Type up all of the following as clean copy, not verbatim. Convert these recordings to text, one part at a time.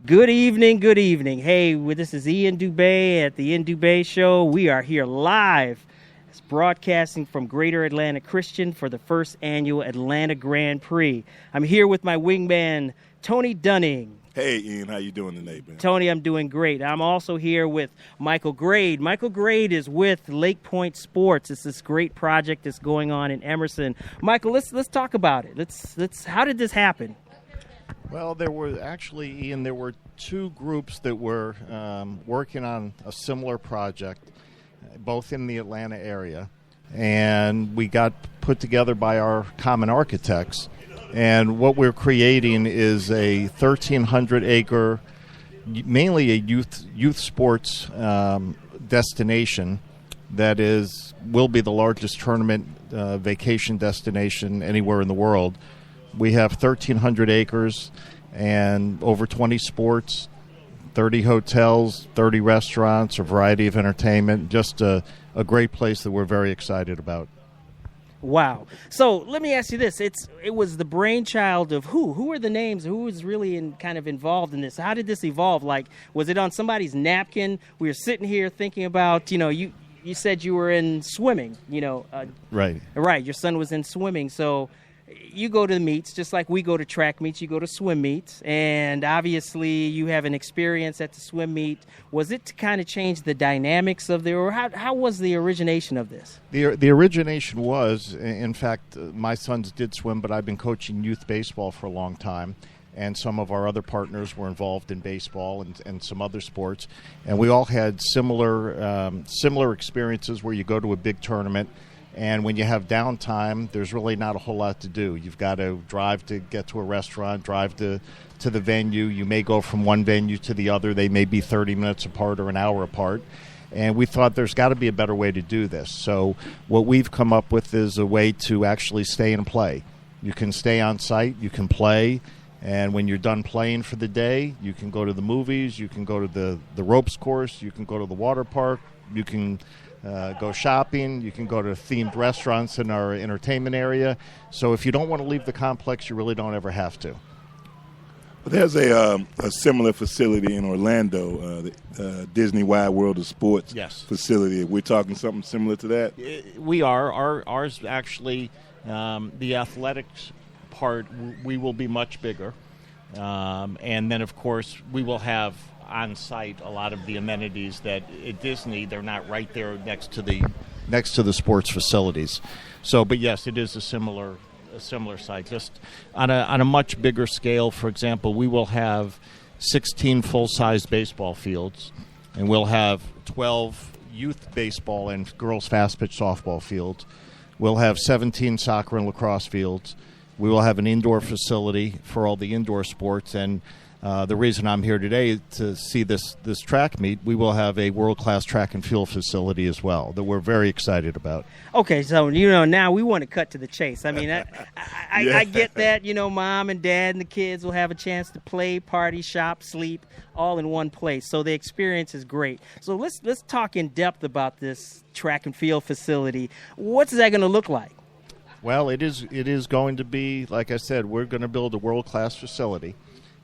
Good evening, good evening. Hey, this is Ian Dubé at the Ian Dubé Show. We are here live. It's broadcasting from Greater Atlanta Christian for the first annual Atlanta Grand Prix. I'm here with my wingman, Tony Dunning. Hey, Ian, how you doing today, man? Tony, I'm doing great. I'm also here with Michael Grade. Michael Grade is with Lake Point Sports. It's this great project that's going on in Emerson. Michael, let's talk about it. Let's. How did this happen? Well, there were actually, Ian, there were two groups that were working on a similar project, both in the Atlanta area, and we got put together by our common architects. And what we're creating is a 1,300-acre, mainly a youth sports destination that will be the largest tournament vacation destination anywhere in the world. We have 1,300 acres and over 20 sports, 30 hotels, 30 restaurants, a variety of entertainment. Just a great place that we're very excited about. Wow. So let me ask you this. It was the brainchild of who? Who are the names? Who was really kind of involved in this? How did this evolve? Like, was it on somebody's napkin? We were sitting here thinking about, you said you were in swimming, Right. Right. Your son was in swimming. So you go to the meets, just like we go to track meets, you go to swim meets, and obviously you have an experience at the swim meet. Was it to kind of change the dynamics of or how was the origination of this? The origination was, in fact, my sons did swim, but I've been coaching youth baseball for a long time, and some of our other partners were involved in baseball and some other sports, and we all had similar experiences where you go to a big tournament, and when you have downtime, there's really not a whole lot to do. You've got to drive to get to a restaurant, drive to the venue. You may go from one venue to the other. They may be 30 minutes apart or an hour apart. And we thought there's got to be a better way to do this. So what we've come up with is a way to actually stay and play. You can stay on site, you can play, and when you're done playing for the day, you can go to the movies, you can go to the ropes course, you can go to the water park, you can go shopping, you can go to themed restaurants in our entertainment area. So if you don't want to leave the complex, you really don't ever have to. There's a similar facility in Orlando, the Disney Wide World of Sports facility. We're talking something similar to that? We are. Ours actually, the athletics part, we will be much bigger. And then, of course, we will have on site a lot of the amenities that at Disney, they're not right there next to the sports facilities. So, but yes, it is a similar site. Just on a much bigger scale. For example, we will have 16 full-size baseball fields, and we'll have 12 youth baseball and girls fast-pitch softball fields. We'll have 17 soccer and lacrosse fields. We will have an indoor facility for all the indoor sports, and the reason I'm here today to see this track meet, we will have a world-class track and field facility as well that we're very excited about. Okay, so, now we want to cut to the chase. I mean, I get that, mom and dad and the kids will have a chance to play, party, shop, sleep, all in one place. So the experience is great. So let's talk in depth about this track and field facility. What's that going to look like? Well, it is going to be, like I said, we're going to build a world-class facility.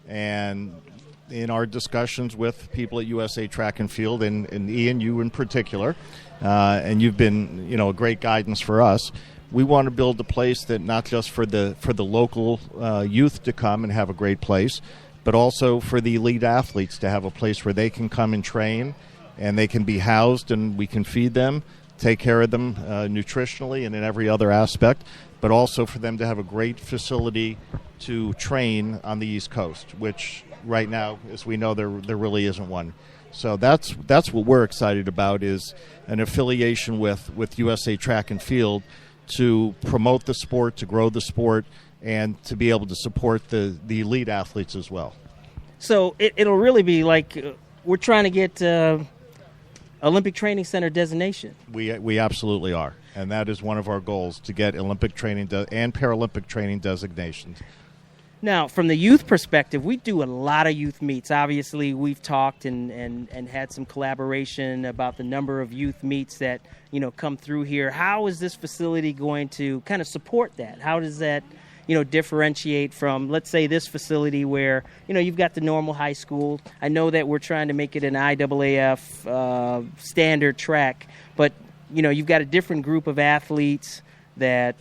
And in our discussions with people at USA Track and Field, and Ian, you in particular, and you've been, a great guidance for us, we want to build a place that not just for the local youth to come and have a great place, but also for the elite athletes to have a place where they can come and train, and they can be housed, and we can feed them, take care of them nutritionally and in every other aspect, but also for them to have a great facility to train on the East Coast, which right now, as we know, there really isn't one. So that's what we're excited about, is an affiliation with USA Track and Field to promote the sport, to grow the sport, and to be able to support the elite athletes as well. So it'll really be like we're trying to get Olympic Training Center designation. We absolutely are, and that is one of our goals, to get Olympic training and Paralympic training designations. Now, from the youth perspective, we do a lot of youth meets. Obviously, we've talked and had some collaboration about the number of youth meets that, come through here. How is this facility going to kind of support that? How does that, differentiate from, let's say, this facility where, you've got the normal high school. I know that we're trying to make it an IAAF standard track, but, you've got a different group of athletes that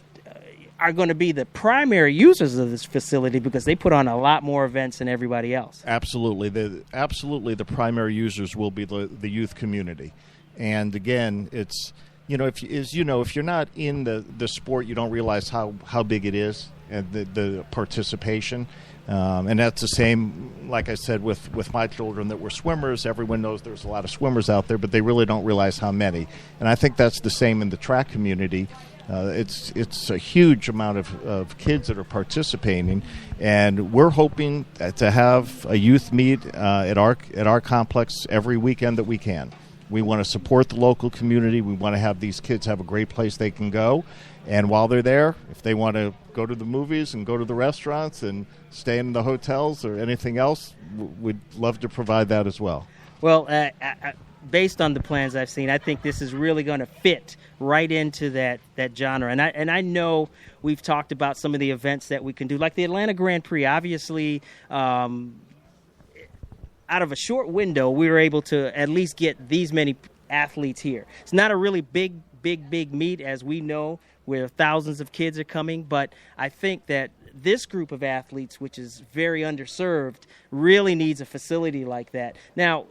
are going to be the primary users of this facility because they put on a lot more events than everybody else. Absolutely. The primary users will be the youth community. And again, it's, if you're not in the sport, you don't realize how big it is and the participation. And that's the same, like I said, with my children that were swimmers. Everyone knows there's a lot of swimmers out there, but they really don't realize how many. And I think that's the same in the track community. It's a huge amount of kids that are participating, and we're hoping to have a youth meet at our complex every weekend that we can. We want to support the local community. We want to have these kids have a great place they can go, and while they're there, if they want to go to the movies and go to the restaurants and stay in the hotels or anything else, we'd love to provide that as well. Well, based on the plans I've seen, I think this is really going to fit right into that genre. And I know we've talked about some of the events that we can do, like the Atlanta Grand Prix. Obviously, out of a short window, we were able to at least get these many athletes here. It's not a really big meet, as we know, where thousands of kids are coming, but I think that this group of athletes, which is very underserved, really needs a facility like that. Now,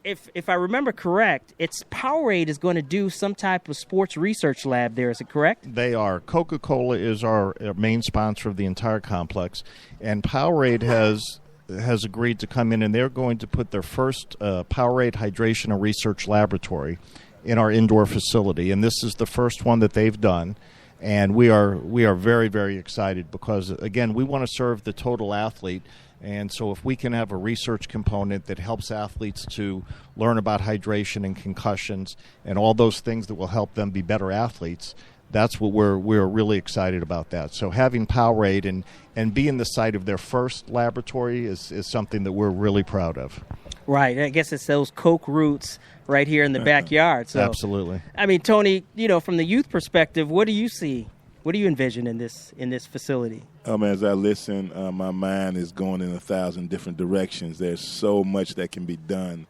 If I remember correct, it's Powerade is going to do some type of sports research lab there. Is it correct? They are. Coca-Cola is our main sponsor of the entire complex, and Powerade has agreed to come in, and they're going to put their first Powerade Hydration and Research Laboratory in our indoor facility, and this is the first one that they've done. And we are very, very excited because, again, we want to serve the total athlete. And so if we can have a research component that helps athletes to learn about hydration and concussions and all those things that will help them be better athletes, that's what we're really excited about that. So having Powerade and being the site of their first laboratory is something that we're really proud of. Right. I guess it's those Coke roots right here in the backyard. So, absolutely. I mean, Tony, from the youth perspective, what do you see? What do you envision in this facility? As I listen, my mind is going in 1,000 different directions. There's so much that can be done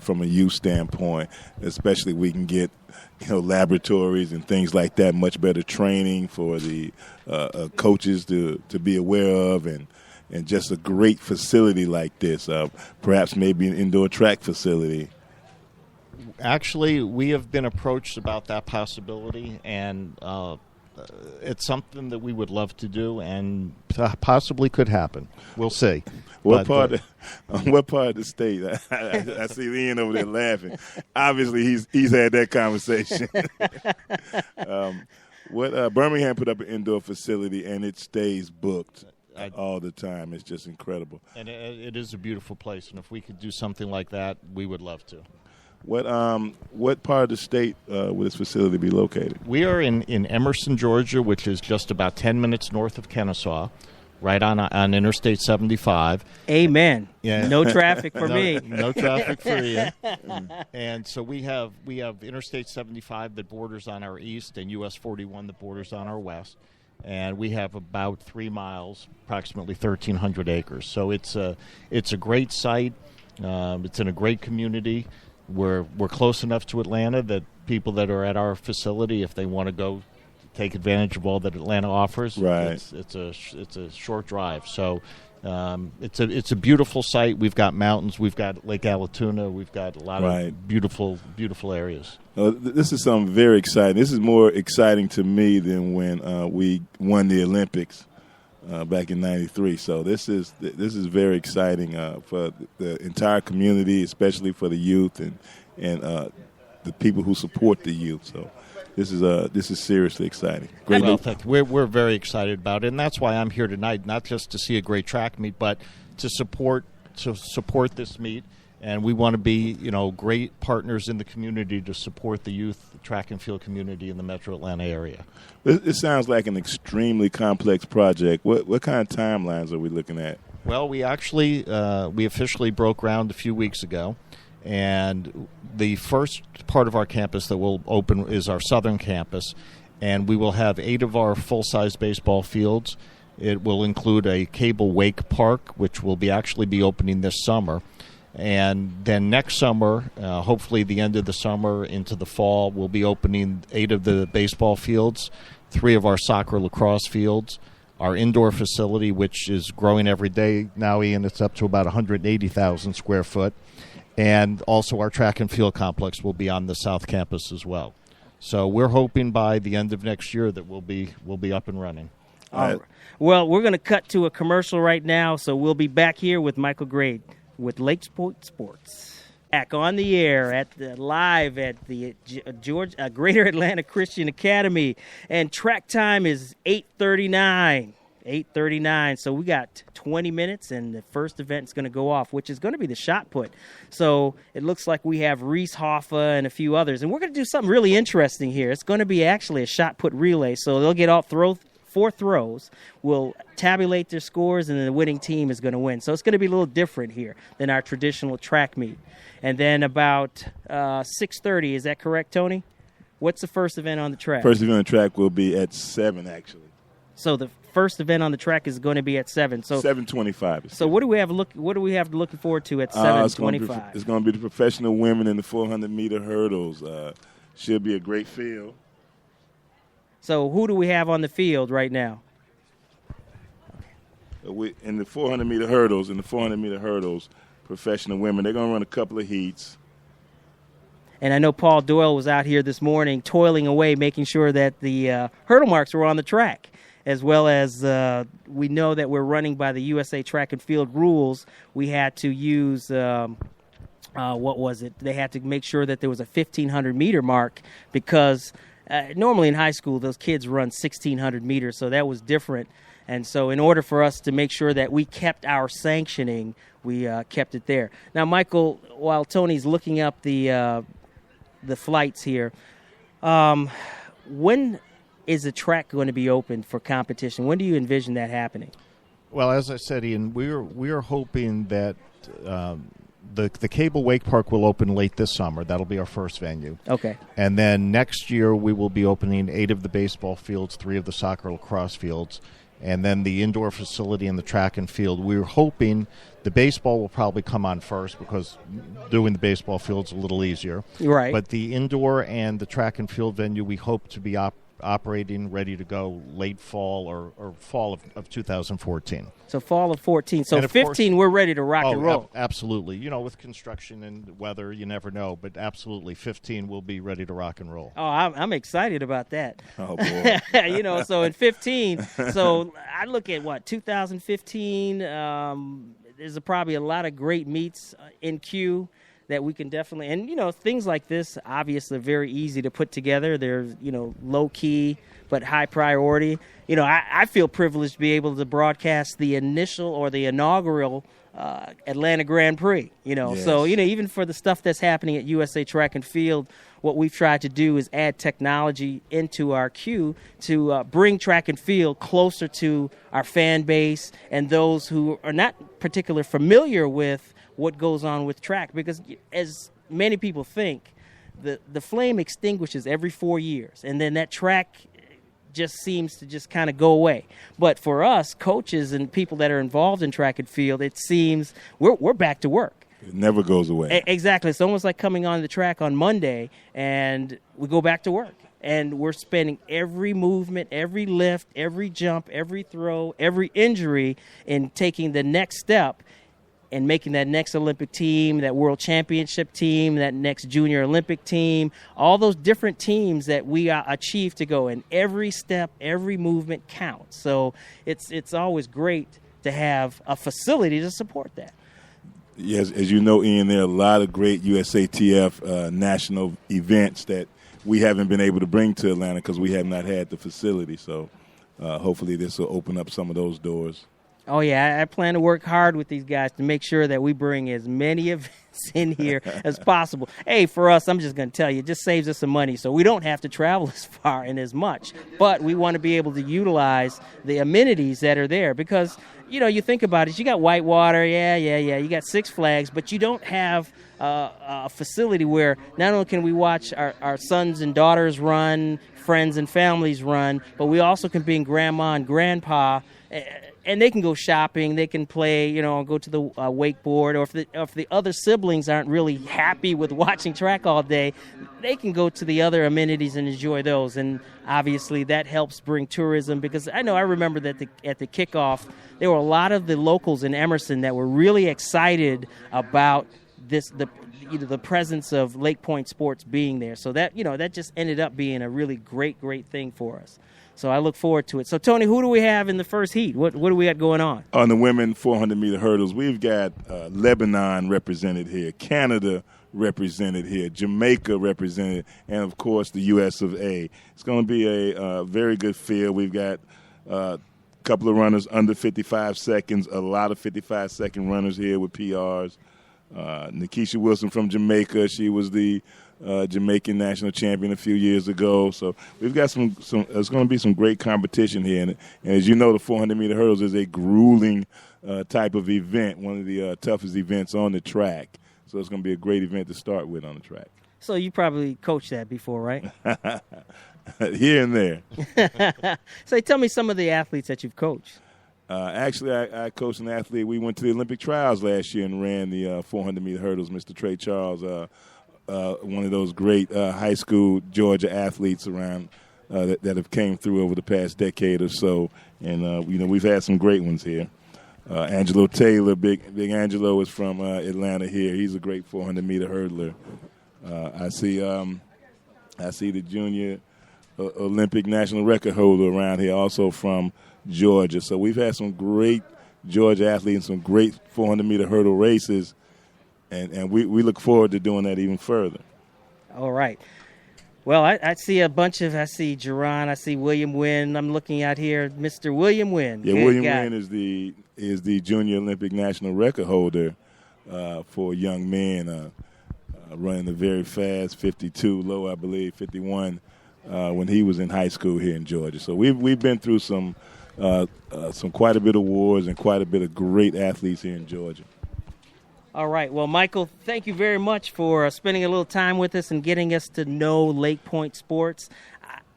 from a youth standpoint, especially we can get laboratories and things like that, much better training for the coaches to be aware of, and just a great facility like this, perhaps maybe an indoor track facility. Actually, we have been approached about that possibility, and it's something that we would love to do and possibly could happen. We'll see. What part of the state? I see Ian over there laughing. Obviously, he's had that conversation. Birmingham put up an indoor facility, and it stays booked all the time. It's just incredible. And it is a beautiful place, and if we could do something like that, we would love to. What part of the state will this facility be located? We are in Emerson, Georgia, which is just about 10 minutes north of Kennesaw, right on Interstate 75. Amen. Yeah. No traffic for me. No traffic for you. And so we have Interstate 75 that borders on our east and US 41 that borders on our west. And we have about 3 miles, approximately 1,300 acres. So it's a great site. It's in a great community. We're close enough to Atlanta that people that are at our facility, if they want to go take advantage of all that Atlanta offers, right. It's a short drive. So it's a beautiful site. We've got mountains. We've got Lake Allatoona. We've got a lot of beautiful areas. This is something very exciting. This is more exciting to me than when we won the Olympics back in '93. So this is very exciting for the entire community, especially for the youth and the people who support the youth. So this is seriously exciting. Great. Well, we're very excited about it, and that's why I'm here tonight, not just to see a great track meet, but to support this meet. And we want to be, great partners in the community to support the youth track and field community in the Metro Atlanta area. It sounds like an extremely complex project. What kind of timelines are we looking at? Well, we actually we officially broke ground a few weeks ago, and the first part of our campus that will open is our southern campus. and we will have 8 of our full-size baseball fields. It will include a cable wake park, which will actually be opening this summer. And then next summer, hopefully the end of the summer into the fall, we'll be opening 8 of the baseball fields, 3 of our soccer lacrosse fields, our indoor facility, which is growing every day now, Ian. It's up to about 180,000 square foot. And also our track and field complex will be on the South Campus as well. So we're hoping by the end of next year that we'll be up and running. All right. Well, we're going to cut to a commercial right now, so we'll be back here with Michael Grade with Lakesport Sports. Back on the air live at the Greater Atlanta Christian Academy, and track time is 8:39. 8:39. So we got 20 minutes, and the first event is going to go off, which is going to be the shot put. So it looks like we have Reese Hoffa and a few others, and we're going to do something really interesting here. It's going to be actually a shot put relay. So they'll get all 4 throws. We'll tabulate their scores, and then the winning team is going to win. So it's going to be a little different here than our traditional track meet. And then about 6:30, is that correct, Tony? What's the first event on the track? First event on the track will be at 7, actually. So the first event on the track is going to be at 7. So 7:25. So what do we have looking forward to at 7:25? It's going to be the professional women in the 400-meter hurdles. Should be a great field. So who do we have on the field right now? In the 400-meter hurdles, professional women, they're going to run a couple of heats. And I know Paul Doyle was out here this morning toiling away, making sure that the hurdle marks were on the track, as well as we know that we're running by the USA Track and Field rules. We had to use, what was it? They had to make sure that there was a 1,500-meter mark because normally in high school those kids run 1,600 meters, so that was different. And so in order for us to make sure that we kept our sanctioning, we kept it there. Now, Michael, while Tony's looking up the flights here, when is the track going to be open for competition? When do you envision that happening? Well, as I said, Ian, we are hoping that the Cable Wake Park will open late this summer. That'll be our first venue. Okay. And then next year we will be opening 8 of the baseball fields, 3 of the soccer lacrosse fields, and then the indoor facility and the track and field. We're hoping the baseball will probably come on first because doing the baseball field's a little easier. Right. But the indoor and the track and field venue we hope to be operating, ready to go late fall or fall of 2014. So fall of 14. So 15, course, we're ready to rock and roll. Absolutely. You know, with construction and weather, you never know. But absolutely, 15 will be ready to rock and roll. Oh, I'm excited about that. Oh, boy. So in 15, so I look at, 2015, there's probably a lot of great meets in queue that we can definitely, and, things like this, obviously, are very easy to put together. They're, low-key but high priority. I feel privileged to be able to broadcast the inaugural Atlanta Grand Prix, Yes. So, even for the stuff that's happening at USA Track and Field, what we've tried to do is add technology into our queue to bring track and field closer to our fan base and those who are not particularly familiar with what goes on with track, because as many people think, the flame extinguishes every 4 years, and then that track just seems to just kind of go away. But for us, coaches and people that are involved in track and field, it seems we're back to work. It never goes away. Exactly. It's almost like coming on the track on Monday, and we go back to work. And we're spending every movement, every lift, every jump, every throw, every injury in taking the next step and making that next Olympic team, that world championship team, that next junior Olympic team, all those different teams that we achieve to go in. Every step, every movement counts. So it's always great to have a facility to support that. Yes, as you know, Ian, there are a lot of great USATF national events that we haven't been able to bring to Atlanta because we have not had the facility. So hopefully this will open up some of those doors. Oh, yeah, I plan to work hard with these guys to make sure that we bring as many events in here as possible. Hey, for us, I'm just going to tell you, it just saves us some money, so we don't have to travel as far and as much. But we want to be able to utilize the amenities that are there because, you think about it. You got Whitewater, yeah. You got Six Flags, but you don't have a facility where not only can we watch our sons and daughters run, friends and families run, but we also can bring grandma and grandpa, and they can go shopping, they can play, go to the wakeboard, or if the other siblings aren't really happy with watching track all day, they can go to the other amenities and enjoy those. And obviously that helps bring tourism, because I remember that at the kickoff, there were a lot of the locals in Emerson that were really excited about the presence of Lake Point sports being there. So that that just ended up being a really great thing for us. So I look forward to it. So Tony, who do we have in the first heat? What do we got going on? On the women 400-meter hurdles, we've got Lebanon represented here, Canada represented here, Jamaica represented, and of course the U.S. of A. It's going to be a very good field. We've got couple of runners under 55 seconds, a lot of 55-second runners here with PRs. Nikisha Wilson from Jamaica, she was the Jamaican national champion a few years ago. So we've got some there's going to be some great competition here. And as you know, the 400-meter hurdles is a grueling type of event, one of the toughest events on the track. So it's going to be a great event to start with on the track. So you probably coached that before, right? Here and there. So tell me some of the athletes that you've coached. Actually, I coached an athlete. We went to the Olympic trials last year and ran the 400-meter hurdles. Mr. Trey Charles, one of those great high school Georgia athletes around that have came through over the past decade or so. And, we've had some great ones here. Angelo Taylor, Big Angelo is from Atlanta here. He's a great 400-meter hurdler. I see the junior Olympic national record holder around here, also from Georgia. So we've had some great Georgia athletes and some great 400-meter hurdle races, and we look forward to doing that even further. All right. Well, I see I see Jerron, I see William Wynn. I'm looking out here, Mr. William Wynn. Yeah, William Wynn is the junior Olympic national record holder for young men, running a very fast 52, low, I believe, 51, when he was in high school here in Georgia. So we've been through some quite a bit of wars and quite a bit of great athletes here in Georgia. All right. Well, Michael, thank you very much for spending a little time with us and getting us to know Lake Point sports.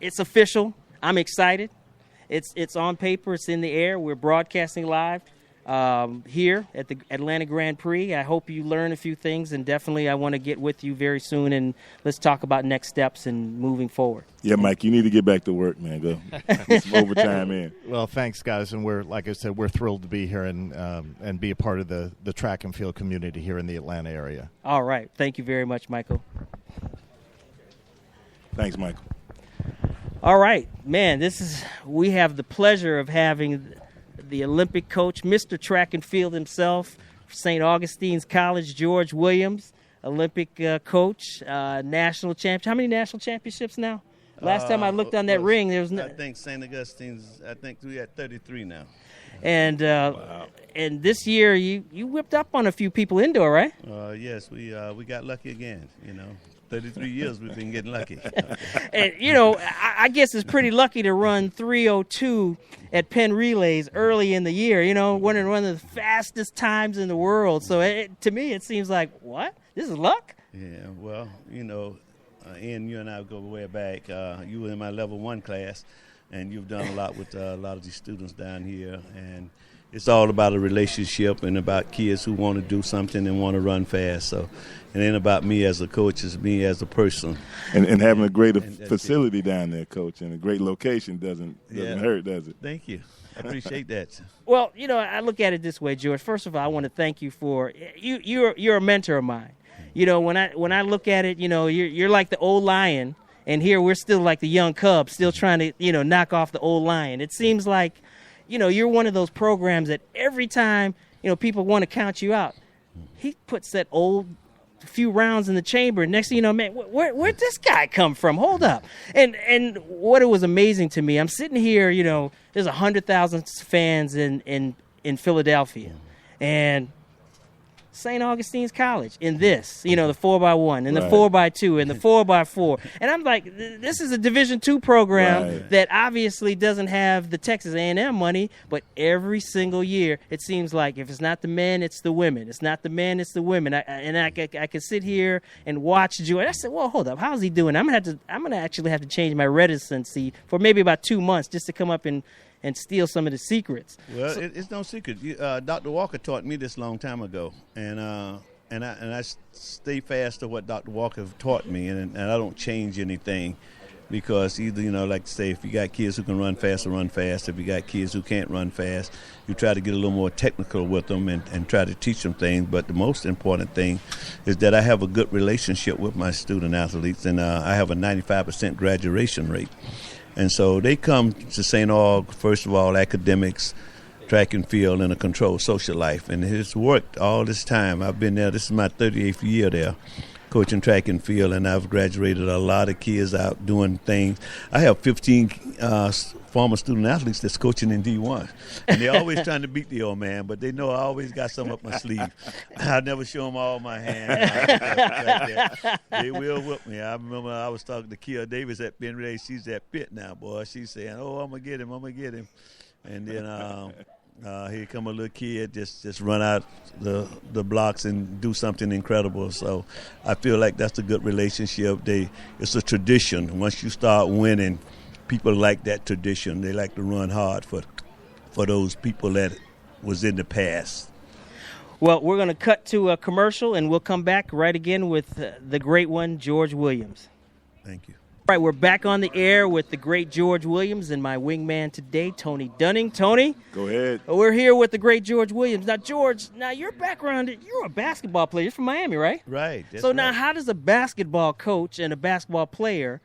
It's official. I'm excited. It's on paper. It's in the air. We're broadcasting live here at the Atlanta Grand Prix. I hope you learn a few things, and definitely I want to get with you very soon, and let's talk about next steps and moving forward. Yeah, Mike, you need to get back to work, man. Go get some overtime in. Well, thanks, guys, and like I said, we're thrilled to be here and be a part of the track and field community here in the Atlanta area. All right. Thank you very much, Michael. Thanks, Michael. All right, man, we have the pleasure of having the Olympic coach, Mr. Track and Field himself, St. Augustine's College, George Williams, Olympic coach, national champion. How many national championships now? Last time I looked on that ring, there was I think St. Augustine's, we at 33 now. And wow. And this year you whipped up on a few people indoor, right? Yes, we got lucky again, 33 years we've been getting lucky. And, I guess it's pretty lucky to run 3:02 at Penn Relays early in the year, one of the fastest times in the world. So to me it seems like, what? This is luck? Yeah, well, Ian, you and I go way back. You were in my level 1 class, and you've done a lot with a lot of these students down here. And it's all about a relationship and about kids who want to do something and want to run fast. So it ain't about me as a coach, it's me as a person. And having a great facility down there, Coach, and a great location doesn't hurt, does it? Thank you. I appreciate that. Well, I look at it this way, George. First of all, I want to thank you for you're a mentor of mine. When I look at it, you're like the old lion, and here we're still like the young cub, still trying to knock off the old lion. It seems like you're one of those programs that every time people want to count you out, he puts that old few rounds in the chamber. Next thing you know, man, where'd this guy come from? Hold up. And what it was amazing to me, I'm sitting here, there's 100,000 fans in Philadelphia, and St. Augustine's College in this, the 4x1 and the Right. 4x2 and the 4x4. And I'm like, this is a Division II program Right. that obviously doesn't have the Texas A&M money, but every single year it seems like if it's not the men, it's the women. It's not the men, it's the women. I could sit here and watch Joy. I said, well, hold up, how's he doing? I'm gonna actually have to change my reticency for maybe about 2 months just to come up and steal some of the secrets. Well, it's no secret. Dr. Walker taught me this a long time ago, and I stay fast to what Dr. Walker taught me, and I don't change anything, because either, like to say, if you got kids who can run fast, run fast. If you got kids who can't run fast, you try to get a little more technical with them and try to teach them things. But the most important thing is that I have a good relationship with my student athletes, and I have a 95% graduation rate. And so they come to St. Aug, first of all, academics, track and field, and a controlled social life. And it's worked all this time. I've been there. This is my 38th year there, coaching track and field, and I've graduated a lot of kids out doing things. I have 15 former student athletes that's coaching in D1. And they're always trying to beat the old man, but they know I always got something up my sleeve. I never show them all my hand. They will whip me. I remember I was talking to Kia Davis at Ben Ray. She's at Pitt now, boy. She's saying, oh, I'm going to get him. And then here come a little kid, just run out the blocks and do something incredible. So I feel like that's a good relationship. It's a tradition. Once you start winning, people like that tradition. They like to run hard for those people that was in the past. Well, we're going to cut to a commercial, and we'll come back right again with the great one, George Williams. Thank you. All right, we're back on the air with the great George Williams and my wingman today, Tony Dunning. Tony? Go ahead. We're here with the great George Williams. Now, George, your background, you're a basketball player. You're from Miami, right? Right. So now how does a basketball coach and a basketball player,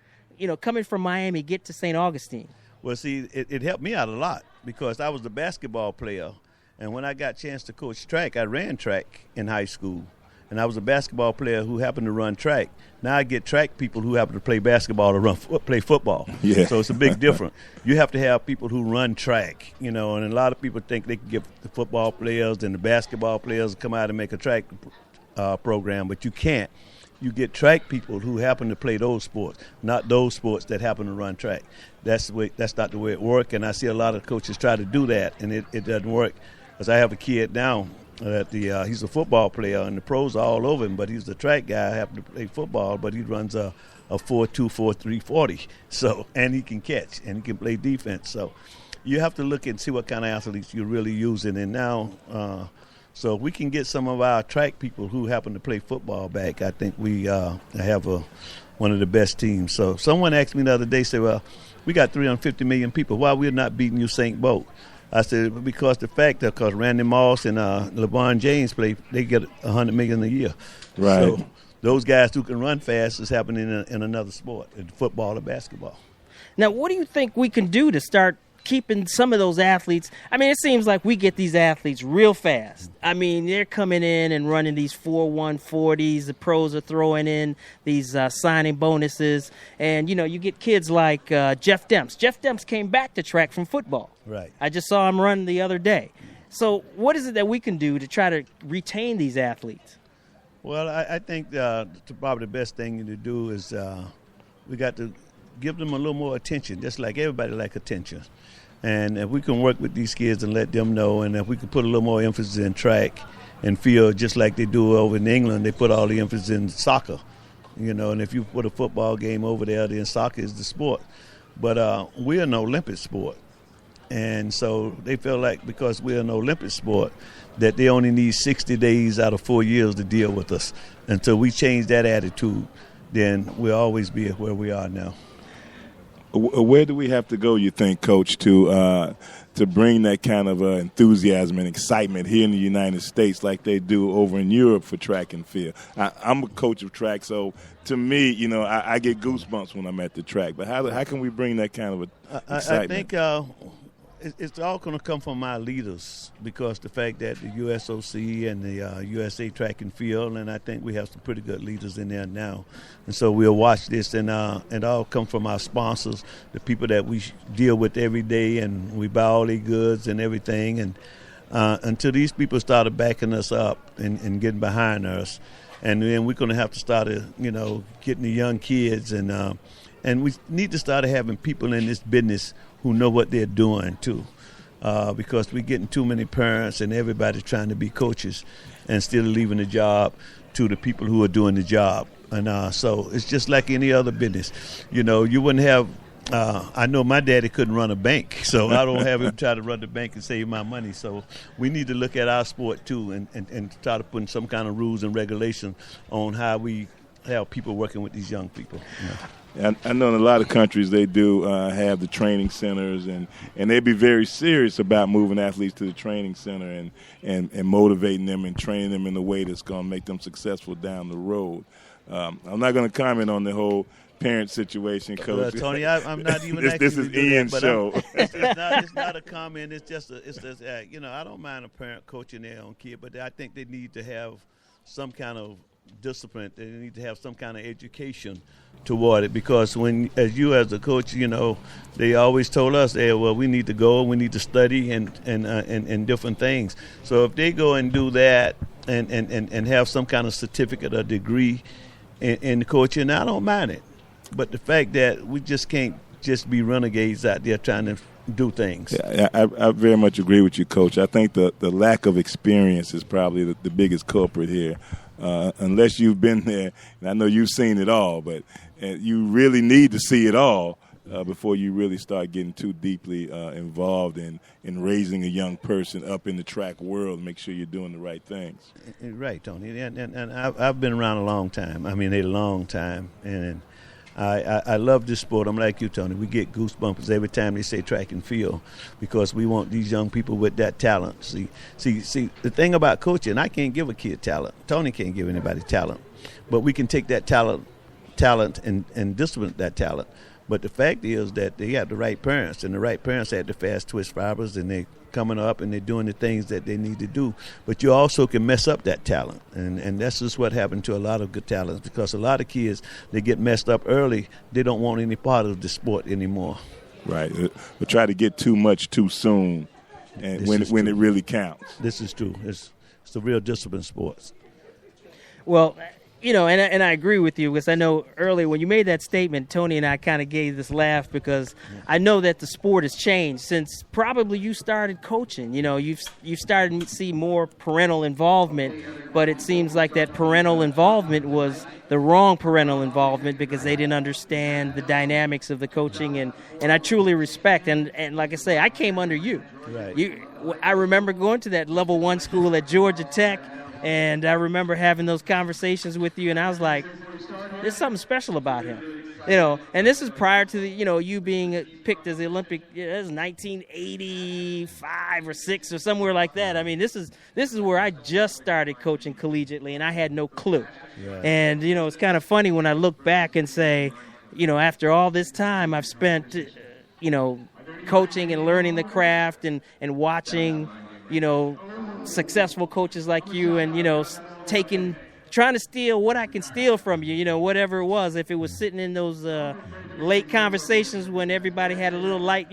coming from Miami, get to St. Augustine? Well, see, it helped me out a lot, because I was a basketball player. And when I got a chance to coach track, I ran track in high school. And I was a basketball player who happened to run track. Now I get track people who happen to play basketball or play football. Yeah. So it's a big difference. You have to have people who run track, and a lot of people think they can get the football players and the basketball players to come out and make a track program, but you can't. You get track people who happen to play those sports, not those sports that happen to run track. That's not the way it works, and I see a lot of coaches try to do that, and it doesn't work. Because I have a kid now that he's a football player, and the pros are all over him, but he's the track guy. I happen to play football, but he runs a 4.2, 4.3 40. So, and he can catch, and he can play defense. So you have to look and see what kind of athletes you're really using. And now, so if we can get some of our track people who happen to play football back, I think we have one of the best teams. So someone asked me the other day, said, well, we got 350 million people. Why we're not beating Usain Bolt? I said, because because Randy Moss and LeBron James they get $100 million a year. Right. So those guys who can run fast is happening in another sport, in football or basketball. Now, what do you think we can do to start keeping some of those athletes? I mean, it seems like we get these athletes real fast. I mean, they're coming in and running these 4.1 40s. The pros are throwing in these signing bonuses. And, you get kids like Jeff Demps. Jeff Demps came back to track from football. Right. I just saw him run the other day. So what is it that we can do to try to retain these athletes? Well, I think probably the best thing to do is we got to give them a little more attention, just like everybody like attention. And if we can work with these kids and let them know, and if we can put a little more emphasis in track and field, just like they do over in England, they put all the emphasis in soccer, and if you put a football game over there, then soccer is the sport. But we're an Olympic sport. And so they feel like because we're an Olympic sport that they only need 60 days out of 4 years to deal with us. Until we change that attitude, then we'll always be where we are now. Where do we have to go, you think, Coach, to bring that kind of enthusiasm and excitement here in the United States like they do over in Europe for track and field? I'm a coach of track, so to me, I get goosebumps when I'm at the track. But how can we bring that kind of excitement? I think it's all going to come from our leaders, because the fact that the USOC and the USA Track and Field, and I think we have some pretty good leaders in there now. And so we'll watch this, and it all come from our sponsors, the people that we deal with every day, and we buy all their goods and everything. And until these people started backing us up and getting behind us. And then we're going to have to start, getting the young kids. And we need to start having people in this business who know what they're doing, too. Because we're getting too many parents and everybody trying to be coaches and still leaving the job to the people who are doing the job. And so it's just like any other business. You wouldn't have I know my daddy couldn't run a bank, so I don't have him try to run the bank and save my money. So we need to look at our sport, too, and try to put some kind of rules and regulations on how we have people working with these young people. I know in a lot of countries they do have the training centers, and they'd be very serious about moving athletes to the training center and motivating them and training them in a way that's going to make them successful down the road. I'm not going to comment on the whole parent situation, Coach. Tony, I'm not even this is Ian's show. It's not a comment. It's just I don't mind a parent coaching their own kid, but I think they need to have some kind of discipline. They need to have some kind of education toward it, because as a coach, they always told us, we need to go, we need to study and different things. So if they go and do that and have some kind of certificate or degree in coaching, I don't mind it. But the fact that we just can't just be renegades out there trying to do things. Yeah, I very much agree with you, Coach. I think the lack of experience is probably the biggest culprit here. Unless you've been there, and I know you've seen it all, but you really need to see it all before you really start getting too deeply involved in raising a young person up in the track world and make sure you're doing the right things. Right, Tony. And I've been around a long time. I mean, a long time. And I love this sport. I'm like you, Tony. We get goosebumps every time they say track and field, because we want these young people with that talent. See, the thing about coaching, I can't give a kid talent. Tony can't give anybody talent. But we can take that talent and discipline that talent. But the fact is that they have the right parents, and the right parents have the fast twitch fibers, and they're coming up and they're doing the things that they need to do. But you also can mess up that talent, and that's just what happened to a lot of good talents, because a lot of kids, they get messed up early. They don't want any part of the sport anymore. Right. But try to get too much too soon, and when it really counts. This is true. It's a real discipline sports. Well, and I agree with you, because I know earlier when you made that statement, Tony and I kind of gave this laugh, because I know that the sport has changed since probably you started coaching. You've started to see more parental involvement, but it seems like that parental involvement was the wrong parental involvement, because they didn't understand the dynamics of the coaching, and I truly respect. And like I say, I came under you. Right. I remember going to that level 1 school at Georgia Tech. And I remember having those conversations with you, and I was like, there's something special about him. And this is prior to you being picked as the Olympic. It was 1985 or 6 or somewhere like that. I mean, this is where I just started coaching collegiately, and I had no clue. Right. And it's kind of funny when I look back and say, after all this time I've spent, coaching and learning the craft and watching, successful coaches like you, and trying to steal what I can steal from you, whatever it was. If it was sitting in those late conversations when everybody had a little light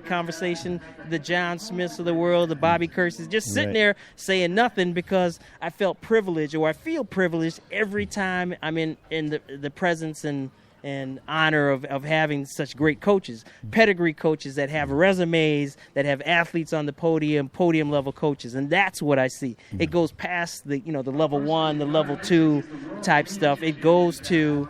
conversation, the John Smiths of the world, the Bobby Curses, just sitting there saying nothing, because I felt privileged, or I feel privileged every time I'm in the presence and honor of having such great coaches, pedigree coaches that have resumes, that have athletes on the podium level coaches. And that's what I see. It goes past the level 1, the level 2 type stuff. It goes to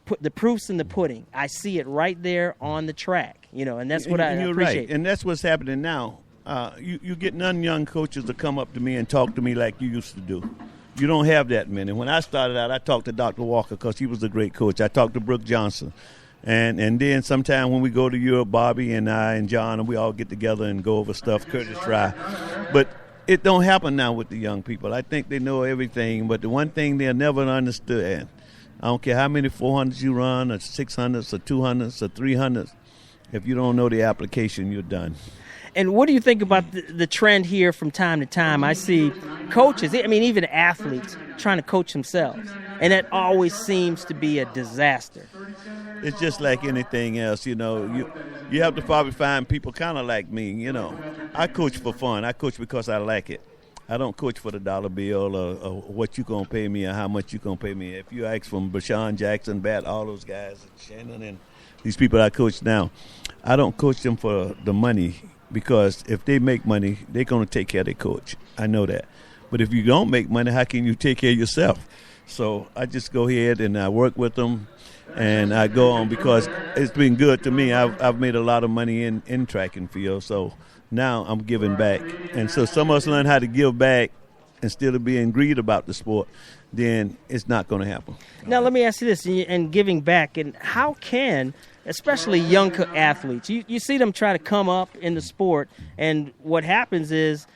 put the proofs in the pudding. I see it right there on the track, and that's what I appreciate. Right. And that's what's happening now. You get none young coaches to come up to me and talk to me like you used to do. You don't have that many. When I started out, I talked to Dr. Walker, because he was a great coach. I talked to Brooke Johnson. And then sometime when we go to Europe, Bobby and I and John, and we all get together and go over stuff, Curtis Fry. But it don't happen now with the young people. I think they know everything, but the one thing they'll never understand, I don't care how many 400s you run, or 600s, or 200s, or 300s, If you don't know the application, you're done. And what do you think about the trend here from time to time? I see coaches, I mean, even athletes, trying to coach themselves. And that always seems to be a disaster. It's just like anything else, you know. You have to probably find people kind of like me, you know. I coach for fun. I coach because I like it. I don't coach for the dollar bill or what you going to pay me or how much you going to pay me. If you ask from Bashan Jackson, Bat, all those guys, and Shannon and these people I coach now, I don't coach them for the money. Because if they make money, they're going to take care of their coach. I know that. But if you don't make money, how can you take care of yourself? So I just go ahead and I work with them, and I go on because it's been good to me. I've made a lot of money in track and field, so now I'm giving back. And so some of us learn how to give back instead of being greedy about the sport, then it's not going to happen. Now let me ask you this, and giving back, and how can – especially young athletes. You see them try to come up in the sport, and what happens is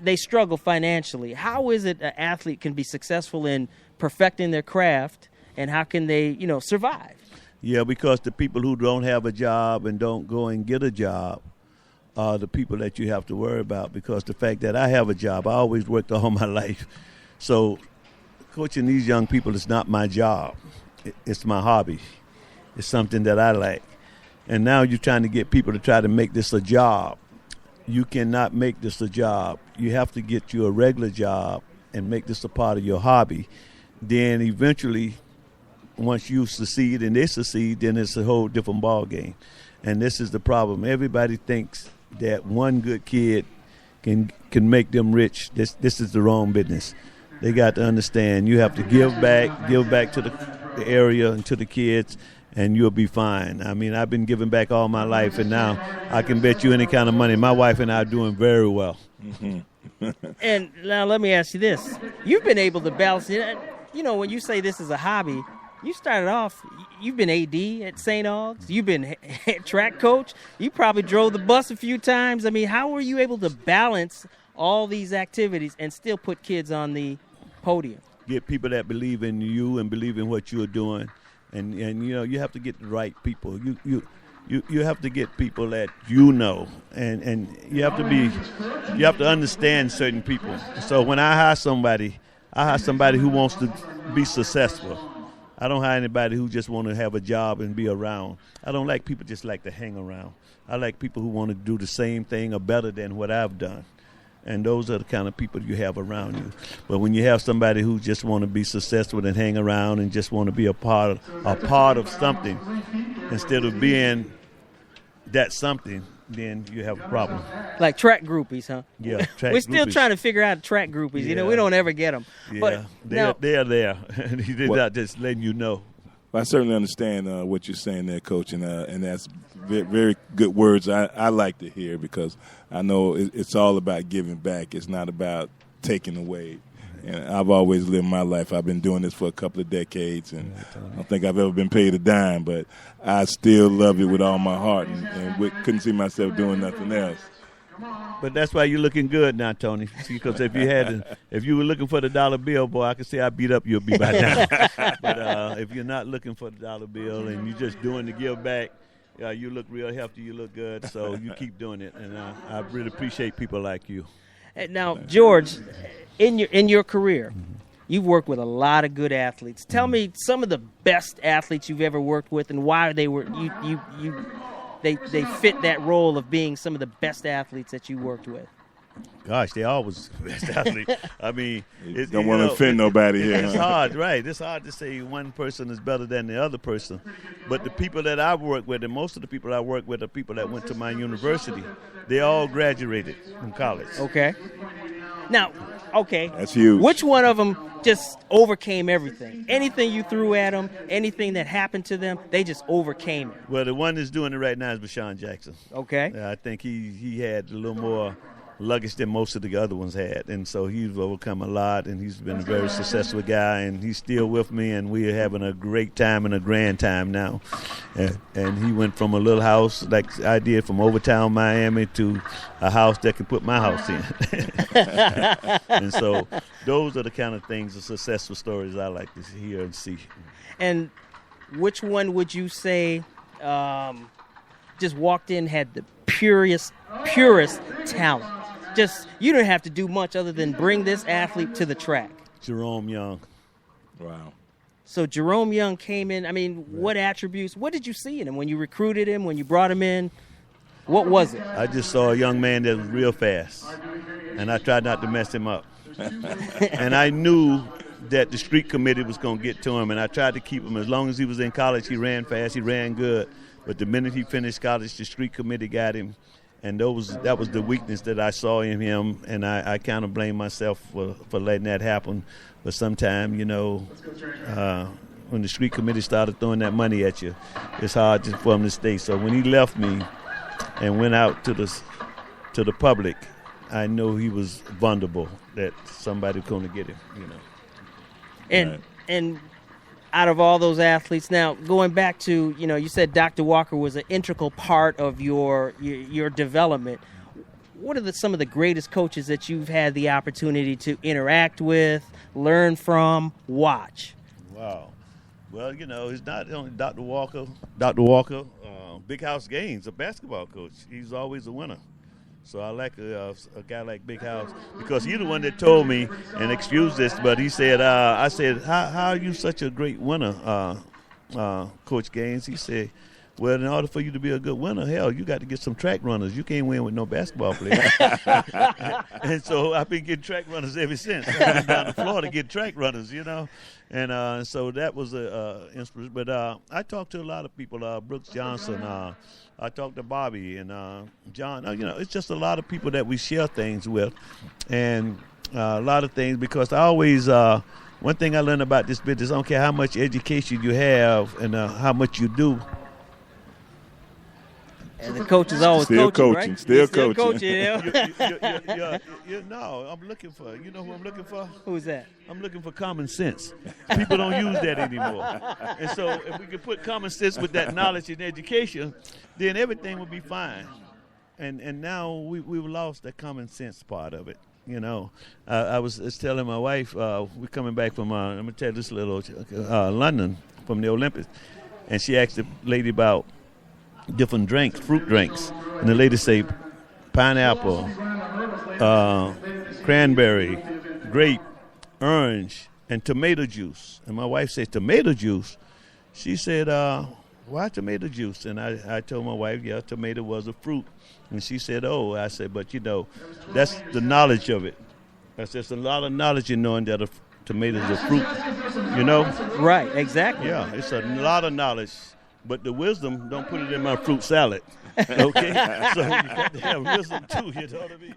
they struggle financially. How is it an athlete can be successful in perfecting their craft, and how can they, survive? Yeah, because the people who don't have a job and don't go and get a job are the people that you have to worry about, because the fact that I have a job, I always worked all my life. So coaching these young people is not my job. It's my hobby. It's something that I like. And now you're trying to get people to try to make this a job. You cannot make this a job. You have to get you a regular job and make this a part of your hobby. Then eventually, once you succeed and they succeed, then it's a whole different ball game. And this is the problem. Everybody thinks that one good kid can make them rich. This is the wrong business. They got to understand you have to give back to the area and to the kids, and you'll be fine. I mean, I've been giving back all my life, and now I can bet you any kind of money. My wife and I are doing very well. Mm-hmm. And now let me ask you this. You've been able to balance it. When you say this is a hobby, you started off, you've been AD at St. Aug's. You've been head track coach. You probably drove the bus a few times. I mean, how were you able to balance all these activities and still put kids on the podium? Get people that believe in you and believe in what you're doing. And you have to get the right people. You have to get people that and you have to understand certain people. So when I hire somebody who wants to be successful. I don't hire anybody who just want to have a job and be around. I don't like people just like to hang around. I like people who want to do the same thing or better than what I've done. And those are the kind of people you have around you. But when you have somebody who just want to be successful and hang around and just want to be a part of something instead of being that something, then you have a problem. Like track groupies, huh? Yeah, track We're still groupies. trying to figure out track groupies. Yeah. We don't ever get them. Yeah, but they're there. They're not just letting you know. Well, I certainly understand what you're saying there, Coach, and that's very, very good words I like to hear, because I know it's all about giving back. It's not about taking away. And I've always lived my life. I've been doing this for a couple of decades, and I don't think I've ever been paid a dime, but I still love it with all my heart, and couldn't see myself doing nothing else. But that's why you're looking good now, Tony. Because if you were looking for the dollar bill, boy, I could say I beat up you'll be by now. But if you're not looking for the dollar bill and you're just doing the give back, you look real healthy. You look good. So you keep doing it, and I really appreciate people like you. Now, George, in your career, you've worked with a lot of good athletes. Tell me some of the best athletes you've ever worked with, and why they were they fit that role of being some of the best athletes that you worked with. Gosh, they always the best athlete. I mean, don't want to offend nobody here. It's hard, right? It's hard to say one person is better than the other person. But the people that I've worked with, and most of the people I work with are people that went to my university. They all graduated from college. Okay. Now, that's huge. Which one of them just overcame everything? Anything you threw at them, anything that happened to them, they just overcame it. Well, the one that's doing it right now is Bashan Jackson. Okay. I think he had a little more luggage than most of the other ones had, and so he's overcome a lot, and he's been a very successful guy, and he's still with me, and we're having a great time and a grand time now. And he went from a little house like I did from Overtown, Miami, to a house that can put my house in. And so those are the kind of things, the successful stories I like to hear and see. And which one would you say just walked in, had the purest talent. Just, you didn't have to do much other than bring this athlete to the track. Jerome Young. Wow. So Jerome Young came in. I mean, what attributes, what did you see in him when you recruited him, when you brought him in? What was it? I just saw a young man that was real fast, and I tried not to mess him up. And I knew that the street committee was going to get to him, and I tried to keep him. As long as he was in college, he ran fast, he ran good. But the minute he finished college, the street committee got him, and that was the weakness that I saw in him, and I kind of blame myself for letting that happen. But sometimes, you know, when the street committee started throwing that money at you, it's hard for him to stay. So when he left me and went out to the public, I know he was vulnerable, that somebody was going to get him, you know. And out of all those athletes, now going back to, you know, you said Dr. Walker was an integral part of your development. What are some of the greatest coaches that you've had the opportunity to interact with, learn from, watch? Wow. Well, you know, it's not only Dr. Walker. Dr. Walker, Big House Gaines, a basketball coach. He's always a winner. So I like a guy like Big House, because he's the one that told me, and excuse this, but he said, I said, how are you such a great winner, Coach Gaines? He said, well, in order for you to be a good winner, hell, you got to get some track runners. You can't win with no basketball players. And so I've been getting track runners ever since. I've been down the floor to get track runners, you know. And so that was an inspiration. But I talked to a lot of people, Brooks Johnson. I talked to Bobby and John. You know, it's just a lot of people that we share things with, and a lot of things, because I always one thing I learned about this business, I don't care how much education you have and how much you do. And the coach is always still coaching, coaching, right? still coaching. No, I'm looking for, you know who I'm looking for? Who's that? I'm looking for common sense. People don't use that anymore. And so if we could put common sense with that knowledge and education, then everything would be fine. And now we've lost that common sense part of it. You know, I was telling my wife, we're coming back from, I'm going to tell you this little, London, from the Olympics. And she asked the lady about different drinks, fruit drinks. And the lady say pineapple, cranberry, grape, orange, and tomato juice. And my wife said, tomato juice? She said, why tomato juice? And I told my wife, yeah, tomato was a fruit. And she said, oh. I said, but, you know, that's the knowledge of it. That's just a lot of knowledge in knowing that a tomato is a fruit, you know? Right, exactly. Yeah, it's a lot of knowledge. But the wisdom, don't put it in my fruit salad, okay? So you got to have wisdom, too, you know what I mean?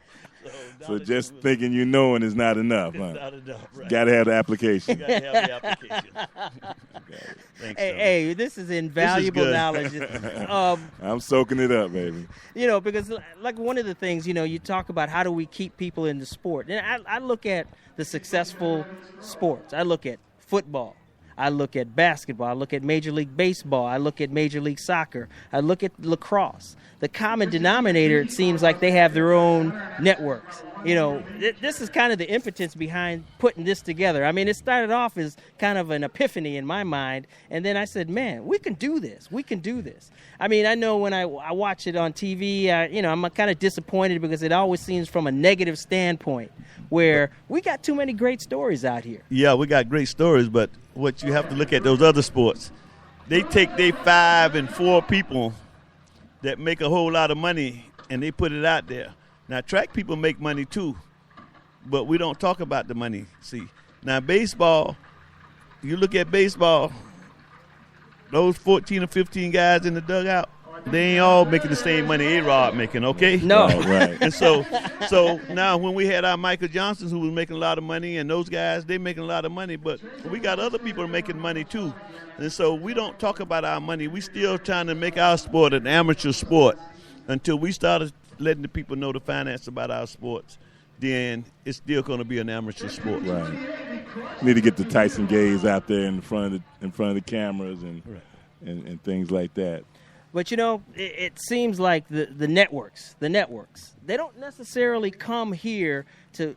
So just thinking you knowing is not enough, huh? Not enough, right. Got to have the application. Got to have the application. Thanks, hey, this is invaluable knowledge. I'm soaking it up, baby. You know, because like one of the things, you know, you talk about how do we keep people in the sport. And I look at the successful sports. I look at football. I look at basketball. I look at Major League Baseball. I look at Major League Soccer. I look at lacrosse. The common denominator, it seems like they have their own networks. You know, this is kind of the impotence behind putting this together. I mean, it started off as kind of an epiphany in my mind, and then I said, man, we can do this. We can do this. I mean, I know when I watch it on TV, you know, I'm kind of disappointed because it always seems from a negative standpoint where we got too many great stories out here. Yeah, we got great stories, but what you have to look at those other sports, they take their 5 and 4 people that make a whole lot of money and they put it out there. Now, track people make money too, but we don't talk about the money. See, now baseball, you look at baseball, those 14 or 15 guys in the dugout, they ain't all making the same money A-Rod making, okay? No. Right. And so now when we had our Michael Johnsons who was making a lot of money, and those guys, they making a lot of money, but we got other people making money too. And so we don't talk about our money. We still trying to make our sport an amateur sport until we started letting the people know the finance about our sports. Then it's still going to be an amateur sport. Right. Need to get the Tyson Gaze out there in front of the cameras and things like that. But, you know, it seems like the networks, they don't necessarily come here to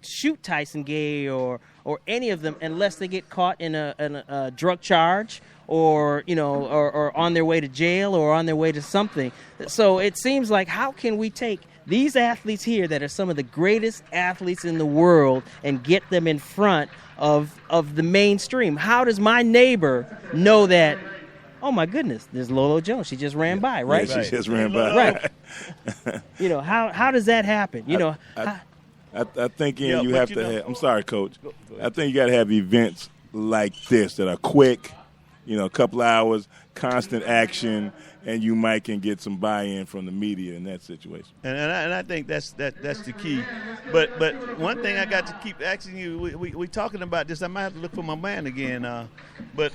shoot Tyson Gay or any of them unless they get caught in a drug charge or on their way to jail or on their way to something. So it seems like, how can we take these athletes here that are some of the greatest athletes in the world and get them in front of the mainstream? How does my neighbor know that, oh my goodness, there's Lolo Jones, she just ran by, right? Yeah, she just ran by. Right. How does that happen? I think you have to have, I'm sorry, Coach. Go I think you got to have events like this that are quick, a couple hours, constant action, and you might can get some buy-in from the media in that situation. And I think that's the key. But one thing I got to keep asking you, we talking about this. I might have to look for my man again. But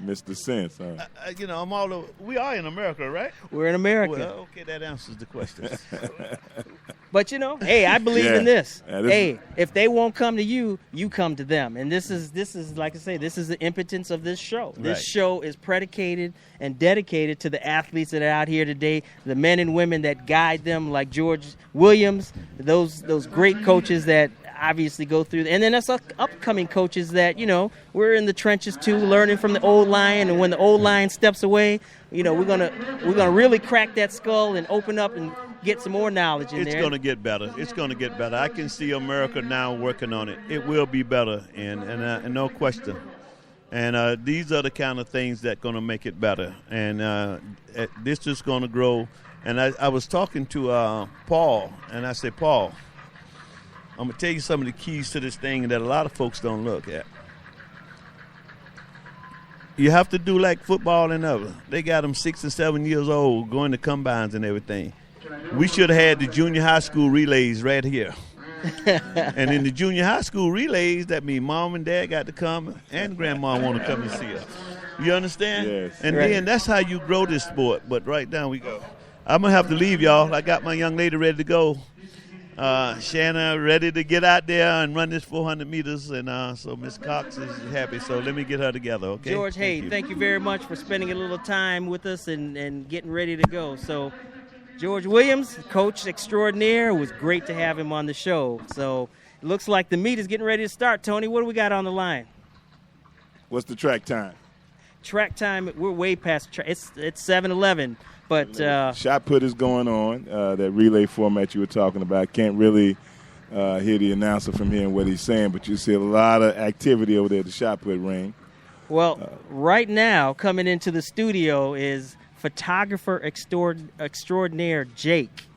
Mr. Sense, huh? we are in America, right? We're in America. Well, okay, that answers the question. But hey, I believe in this. Hey, if they won't come to you, you come to them. And this is like I say, this is the impotence of this show. This show is predicated and dedicated to the athletes that are out here today, the men and women that guide them, like George Williams, those great coaches that obviously go through, and then us upcoming coaches that we're in the trenches too, learning from the old lion. And when the old lion steps away, we're gonna really crack that skull and open up and get some more knowledge in there. It's gonna get better. It's gonna get better. I can see America now working on it. It will be better, and no question. And these are the kind of things that gonna make it better. And this is gonna grow. And I was talking to Paul, and I said, Paul, I'm going to tell you some of the keys to this thing that a lot of folks don't look at. You have to do like football and other. They got them 6 and 7 years old going to combines and everything. We should have had the junior high school relays right here. And in the junior high school relays, that means mom and dad got to come and grandma want to come and see us. You understand? Yes. And then that's how you grow this sport. But right now we go. I'm going to have to leave, y'all. I got my young lady ready to go. Shanna ready to get out there and run this 400 meters, and so Miss Cox is happy. So let me get her together, okay? George, thank you very much for spending a little time with us and getting ready to go. So George Williams, coach extraordinaire, it was great to have him on the show. So it looks like the meet is getting ready to start. Tony, what do we got on the line? What's the track time? Track time, we're way past it's 7:11. But shot put is going on, that relay format you were talking about. Can't really hear the announcer from hearing what he's saying, but you see a lot of activity over there at the shot put ring. Well, right now coming into the studio photographer extraordinaire Jake.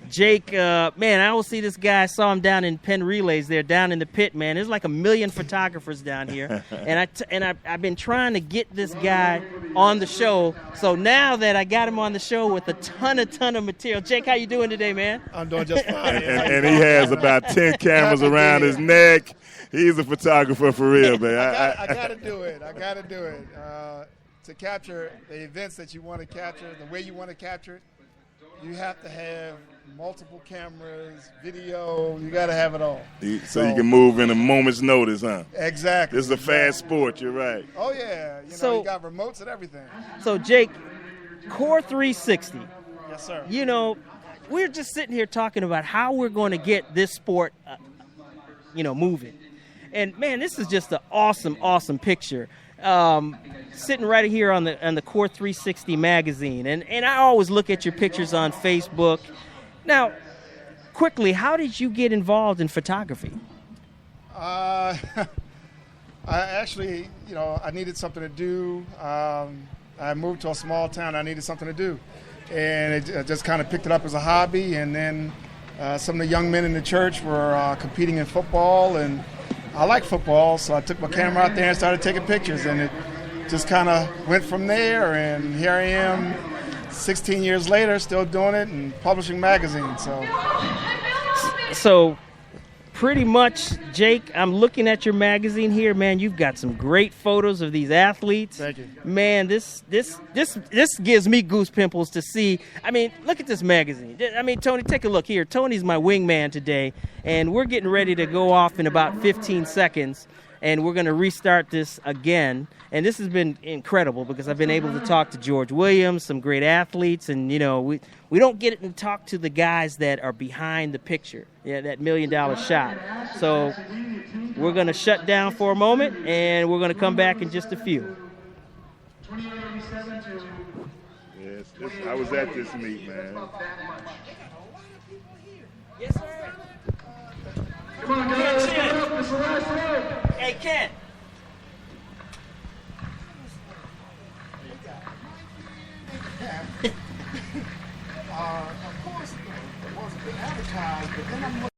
Jake, man, I always see this guy. I saw him down in Penn Relays there, down in the pit, man. There's like 1 million photographers down here. and I've been trying to get this guy on the show. So now that I got him on the show with a ton of material. Jake, how you doing today, man? I'm doing just fine. and he has about 10 cameras around his neck. He's a photographer for real, man. I got to do it. To capture the events that you want to capture, the way you want to capture it, you have to have multiple cameras, video. You got to have it all. So you can move in a moment's notice, huh? Exactly. This is a fast sport. You're right. Oh, yeah. You got remotes and everything. So, Jake, Core 360. Yes, sir. We're just sitting here talking about how we're going to get this sport, moving. And, man, this is just an awesome picture. Sitting right here on the Core 360 magazine, and I always look at your pictures on Facebook. Now, quickly, how did you get involved in photography? I actually, I needed something to do. I moved to a small town. I needed something to do, and I just kind of picked it up as a hobby. And then some of the young men in the church were competing in football, and I like football, so I took my camera out there and started taking pictures, and it just kind of went from there, and here I am 16 years later still doing it and publishing magazines. So pretty much, Jake, I'm looking at your magazine here, man. You've got some great photos of these athletes. Thank you. Man, this gives me goose pimples to see. I mean, look at this magazine. I mean, Tony, take a look here. Tony's my wingman today, and we're getting ready to go off in about 15 seconds. and we're going to restart this again. And this has been incredible because I've been able to talk to George Williams, some great athletes, and we don't get to talk to the guys that are behind the picture, that $1 million shot. So we're going to shut down for a moment, and we're going to come back in just a few. Yes, I was at this meet, man. Yes, sir. Come on, guys. Hey, Ken. Of course, it wasn't been advertised, but then I'm looking